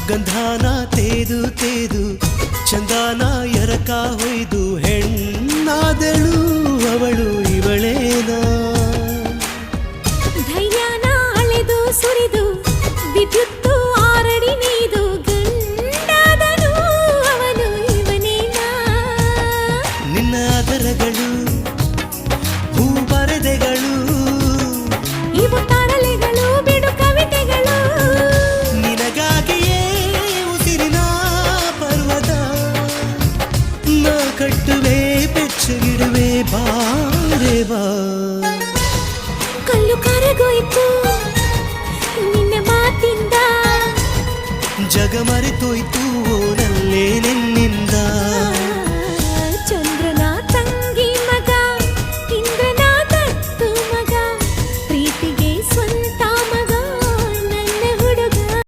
ಗಂಧಾನ ತೇದು ತೇದು ಚಂದಾನ ಎರಕ ಹೊಯ್ದು ಹೆಣ್ಣಾದಳು ಅವಳು ಇವಳೇನಾ ಧೈರ್ಯನ ಅಳೆದು ಸುರಿದು ವಿದ್ಯುತ್ತು ಆರಡಿ ನೀದು ಗಂಡಾದನು ಅವನು ಇವನೇನಾ ನಿನ್ನ ಅದರಗಳು ಹೂ ಬರೆದೆಗಳು ಇವು ತರಲೆಗಳು ಬಿಡು ಕವಿತೆಗಳು ನಿನಗಾಗಿಯೇ ಉಸಿರಿನ ಪರ್ವತ ನಾ ಕಟ್ಟುವೆ ಬೆಚ್ಚಗಿಡುವೆ ಬಾರೆ ಬಾ ಕಲ್ಲು ಕರಗೋಯ್ತು ನಿನ್ನ ಮಾತಿಂದ ಜಗ ಮರೆತೋಯ್ತು ಓನಲ್ಲೇ ನಿನ್ನ